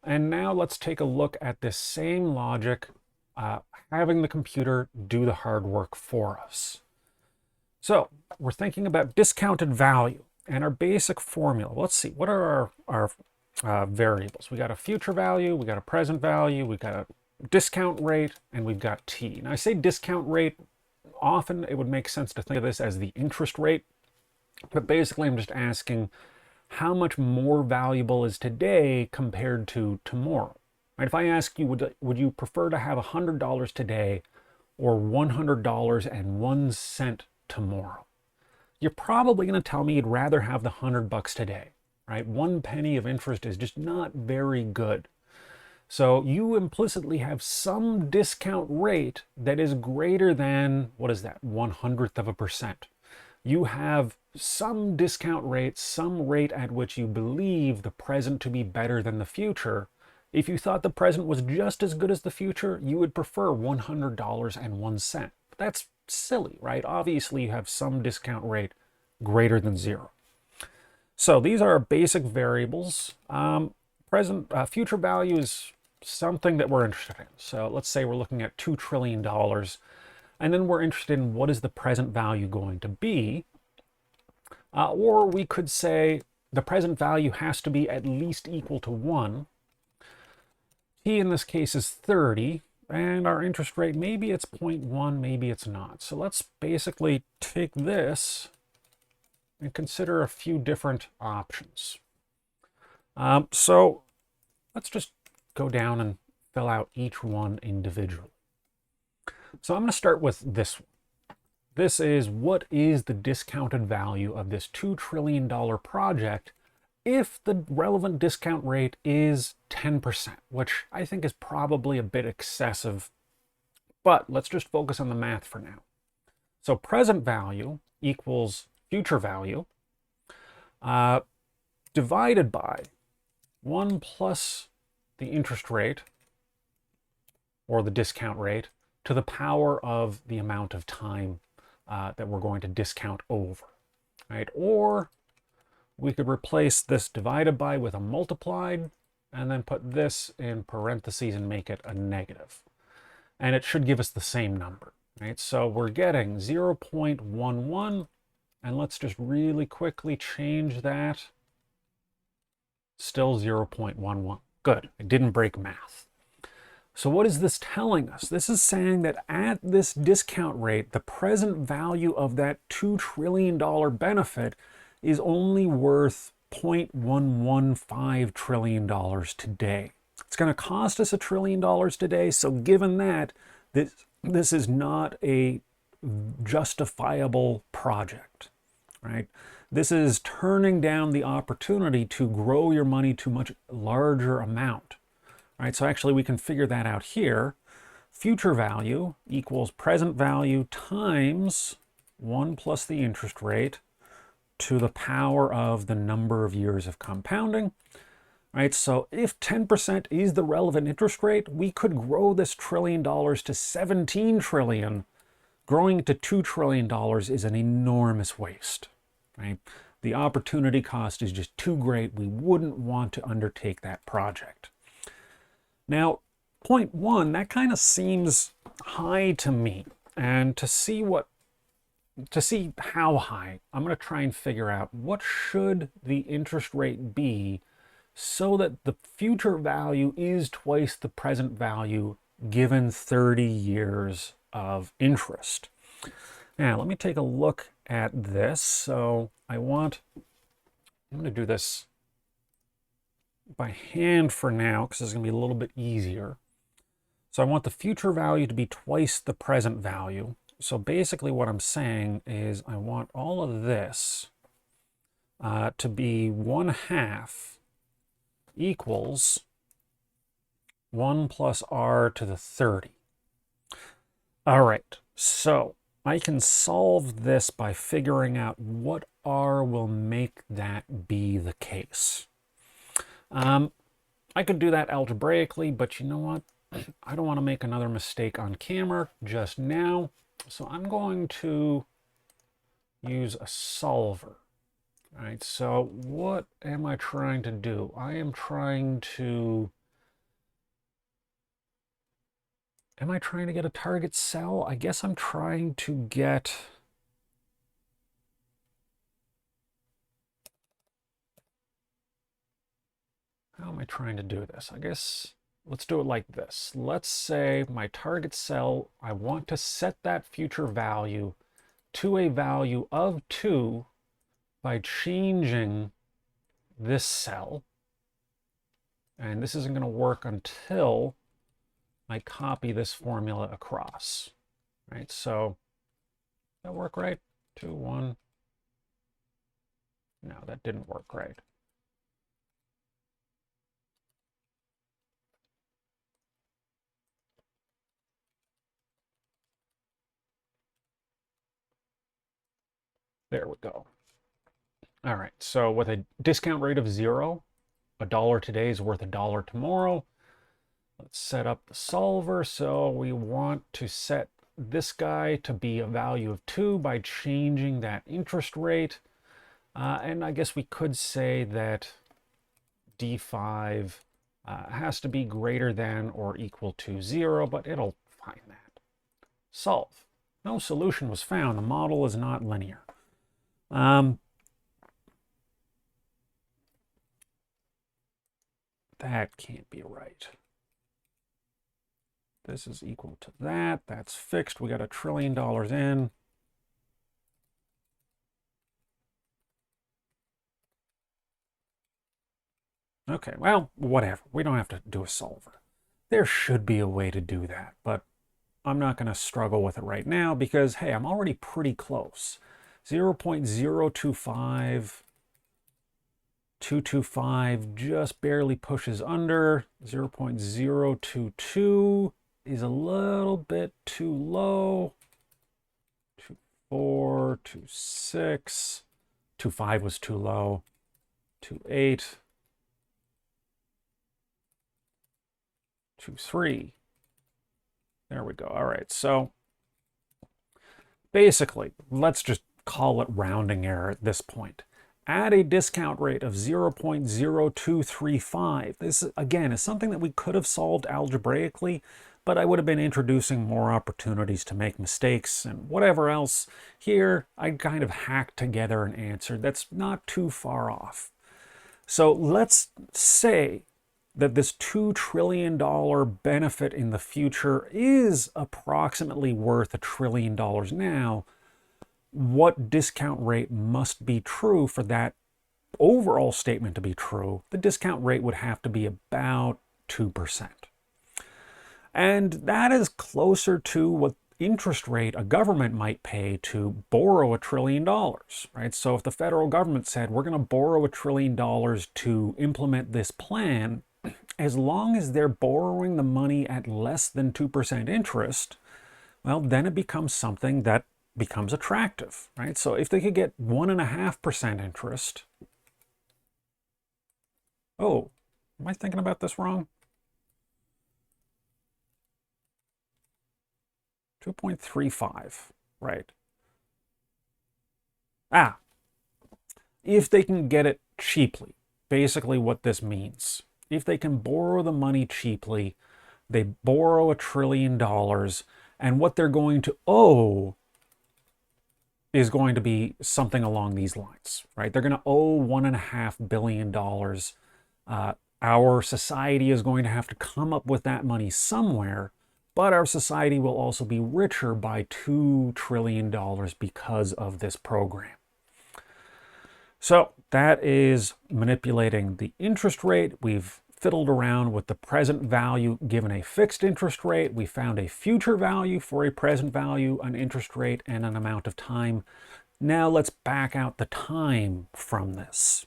And now let's take a look at this same logic, having the computer do the hard work for us. So we're thinking about discounted value and our basic formula. Let's see, what are our variables? We got a future value, we got a present value, we got a discount rate, and we've got t. Now I say discount rate, often it would make sense to think of this as the interest rate, but basically I'm just asking how much more valuable is today compared to tomorrow. Right? If I ask you, would you prefer to have $100 today or $100.01 tomorrow? You're probably going to tell me you'd rather have the $100 today, right? 1 penny of interest is just not very good. So you implicitly have some discount rate that is greater than, what is that, 1/100%. You have some discount rate, some rate at which you believe the present to be better than the future. If you thought the present was just as good as the future, you would prefer $100.01. That's silly, right? Obviously, you have some discount rate greater than zero. So these are our basic variables. Future value is something that we're interested in. So let's say we're looking at $2 trillion, and then we're interested in what is the present value going to be. Or we could say the present value has to be at least equal to 1. T in this case is 30, and our interest rate, maybe it's 0.1, maybe it's not. So let's basically take this and consider a few different options. So let's just go down and fill out each one individually. So I'm going to start with this one. This is, what is the discounted value of this $2 trillion project if the relevant discount rate is 10%, which I think is probably a bit excessive, but let's just focus on the math for now. So present value equals future value divided by 1 plus the interest rate, or the discount rate, to the power of the amount of time that we're going to discount over, right? Or we could replace this divided by with a multiplied, and then put this in parentheses and make it a negative. And it should give us the same number, right? So we're getting 0.11, and let's just really quickly change that. Still 0.11. Good, I didn't break math. So what is this telling us? This is saying that at this discount rate, the present value of that $2 trillion benefit is only worth $0.115 trillion today. It's going to cost us $1 trillion today, so given that, this is not a justifiable project, right? This is turning down the opportunity to grow your money to a much larger amount. Right, so actually we can figure that out here. Future value equals present value times 1 plus the interest rate to the power of the number of years of compounding. Right, so if 10% is the relevant interest rate, we could grow this $1 trillion to 17 trillion. Growing it to $2 trillion is an enormous waste. Right? The opportunity cost is just too great. We wouldn't want to undertake that project. Now, 0.1, that kind of seems high to me. And to see how high, I'm going to try and figure out what should the interest rate be so that the future value is twice the present value given 30 years of interest. Now, let me take a look at this. So I'm going to do this by hand for now, because it's going to be a little bit easier. So I want the future value to be twice the present value. So basically what I'm saying is I want all of this to be 1/2 equals 1 plus r to the 30. All right, so I can solve this by figuring out what r will make that be the case. I could do that algebraically, but you know what? I don't want to make another mistake on camera just now. So I'm going to use a solver. All right, so what am I trying to do? I am trying to Am I trying to get a target sell? I guess I'm trying to get... How am I trying to do this? I guess let's do it like this. Let's say my target sell, I want to set that future value to a value of 2 by changing this cell. And this isn't going to work until I copy this formula across. Right? So, does that work right? 2, 1. No, that didn't work right. There we go. All right, so with a discount rate of 0, $1 today is worth $1 tomorrow. Let's set up the solver. So we want to set this guy to be a value of 2 by changing that interest rate. And I guess we could say that D5 has to be greater than or equal to 0, but it'll find that. Solve. No solution was found. The model is not linear. That can't be right. This is equal to that. That's fixed. We got $1 trillion in. Okay, well, whatever. We don't have to do a solver. There should be a way to do that, but I'm not going to struggle with it right now because, hey, I'm already pretty close. 0.025, 225 just barely pushes under. 0.022 is a little bit too low. 24, 26, 25 was too low. 28, 23. There we go. All right, so basically, let's just call it rounding error at this point. At a discount rate of 0.0235, this, again, is something that we could have solved algebraically, but I would have been introducing more opportunities to make mistakes and whatever else. Here, I kind of hacked together an answer that's not too far off. So let's say that this $2 trillion benefit in the future is approximately worth $1 trillion now. What discount rate must be true for that overall statement to be true? The discount rate would have to be about 2%. And that is closer to what interest rate a government might pay to borrow $1 trillion, right? So if the federal government said, we're going to borrow $1 trillion to implement this plan, as long as they're borrowing the money at less than 2% interest, well, then it becomes something that becomes attractive, right? So if they could get 1.5% interest, oh, am I thinking about this wrong? 2.35, right? If they can get it cheaply, basically what this means. If they can borrow the money cheaply, they borrow $1 trillion, and what they're going to owe is going to be something along these lines, right? They're going to owe $1.5 billion. Our society is going to have to come up with that money somewhere, but our society will also be richer by $2 trillion because of this program. So that is manipulating the interest rate. We've fiddled around with the present value given a fixed interest rate. We found a future value for a present value, an interest rate, and an amount of time. Now let's back out the time from this.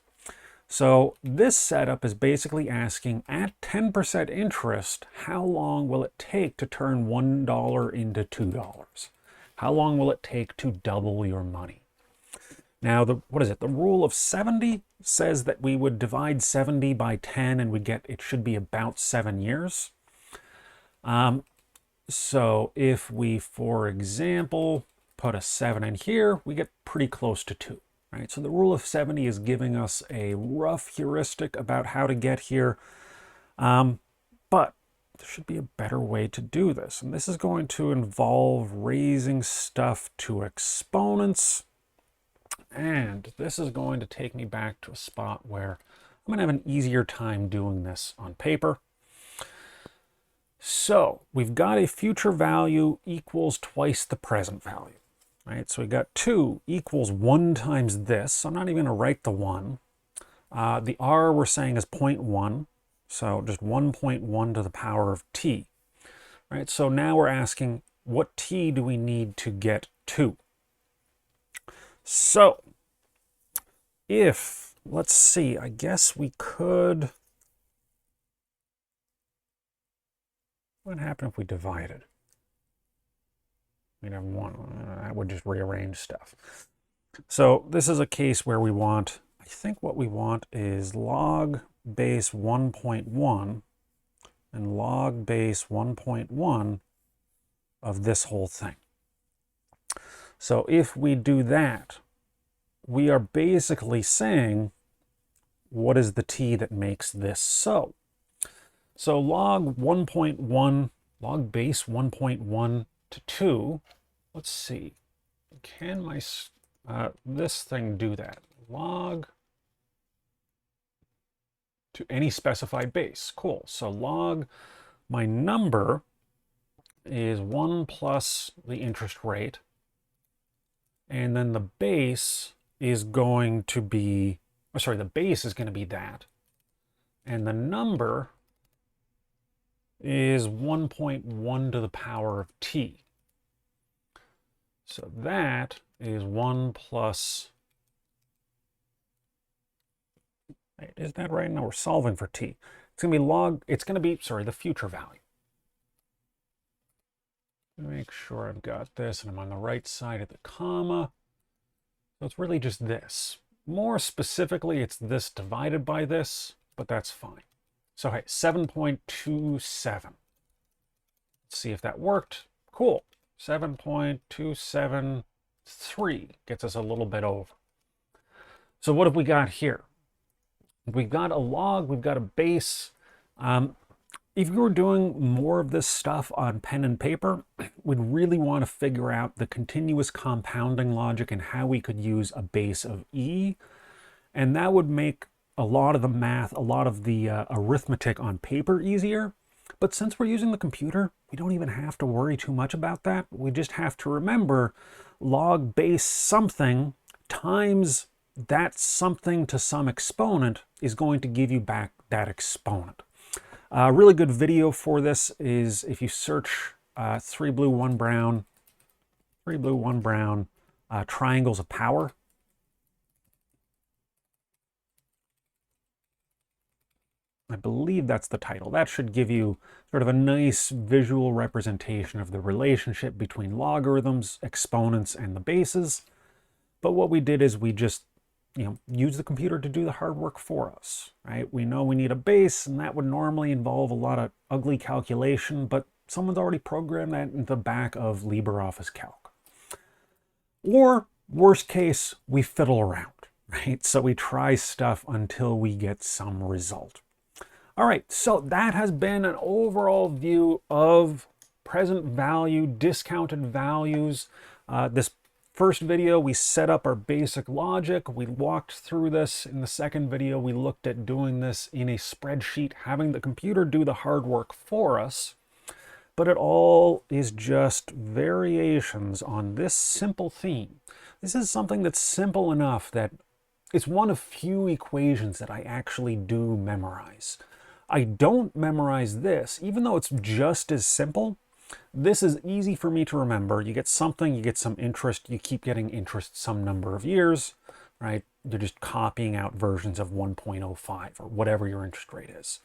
So this setup is basically asking, at 10% interest, how long will it take to turn $1 into $2? How long will it take to double your money? Now, the rule of 70 says that we would divide 70 by 10 and it should be about 7 years. So if we, for example, put a 7 in here, we get pretty close to 2. Right? So the rule of 70 is giving us a rough heuristic about how to get here. But there should be a better way to do this. And this is going to involve raising stuff to exponents. And this is going to take me back to a spot where I'm going to have an easier time doing this on paper. So we've got a future value equals twice the present value, right? So we got 2 equals 1 times this. So I'm not even going to write the 1. The r we're saying is 0.1. So just 1.1 to the power of t, right? So now we're asking, what t do we need to get 2? So if, let's see, I guess we could, what would happen if we divided? We'd have 1, that would just rearrange stuff. So this is a case where we want, I think what we want is log base 1.1 and log base 1.1 of this whole thing. So if we do that, we are basically saying, what is the t that makes this so? So log 1.1, log base 1.1 to 2, let's see, can my, this thing do that? Log to any specified base. Cool. So log, my number is 1 plus the interest rate, and then the base is going to be, oh, sorry, the base is going to be that, and the number is 1.1 to the power of t. So that is 1 plus, is that right? No, we're solving for t. It's going to be log, it's going to be, sorry, the future value. Make sure I've got this and I'm on the right side of the comma. So it's really just this. More specifically, it's this divided by this, but that's fine. So hey, 7.27. Let's see if that worked. Cool. 7.273 gets us a little bit over. So what have we got here? We've got a log, we've got a base. If you were doing more of this stuff on pen and paper, we'd really want to figure out the continuous compounding logic and how we could use a base of e. And that would make a lot of the math, a lot of the arithmetic on paper easier. But since we're using the computer, we don't even have to worry too much about that. We just have to remember log base something times that something to some exponent is going to give you back that exponent. A really good video for this is if you search 3 blue, 1 brown, triangles of power. I believe that's the title. That should give you sort of a nice visual representation of the relationship between logarithms, exponents, and the bases. But what we did is we just, use the computer to do the hard work for us, right? We know we need a base, and that would normally involve a lot of ugly calculation, but someone's already programmed that into the back of LibreOffice Calc. Or, worst case, we fiddle around, right? So we try stuff until we get some result. All right, so that has been an overall view of present value, discounted values. This first video, we set up our basic logic. We walked through this. In the second video, we looked at doing this in a spreadsheet, having the computer do the hard work for us. But it all is just variations on this simple theme. This is something that's simple enough that it's one of few equations that I actually do memorize. I don't memorize this, even though it's just as simple. This is easy for me to remember. You get something, you get some interest, you keep getting interest some number of years, right? You're just copying out versions of 1.05 or whatever your interest rate is.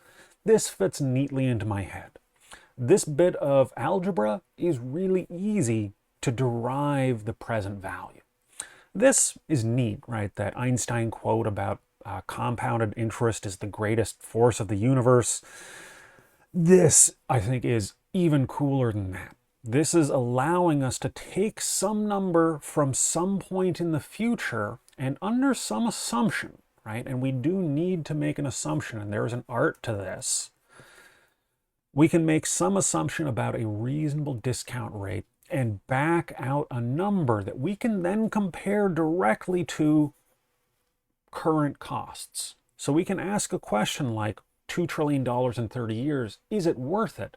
This fits neatly into my head. This bit of algebra is really easy to derive the present value. This is neat, right? That Einstein quote about compounded interest is the greatest force of the universe. This, I think, is even cooler than that. This is allowing us to take some number from some point in the future and under some assumption, right? And we do need to make an assumption, and there's an art to this. we can make some assumption about a reasonable discount rate and back out a number that we can then compare directly to current costs. So we can ask a question like, $2 trillion in 30 years, is it worth it?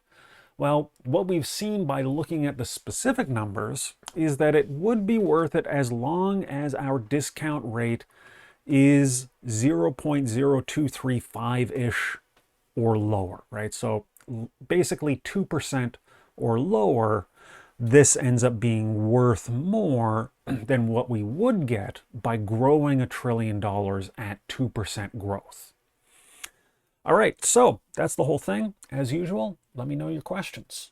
Well, what we've seen by looking at the specific numbers is that it would be worth it as long as our discount rate is 0.0235-ish or lower, right? So basically 2% or lower, this ends up being worth more than what we would get by growing $1 trillion at 2% growth. All right, so that's the whole thing. As usual, let me know your questions.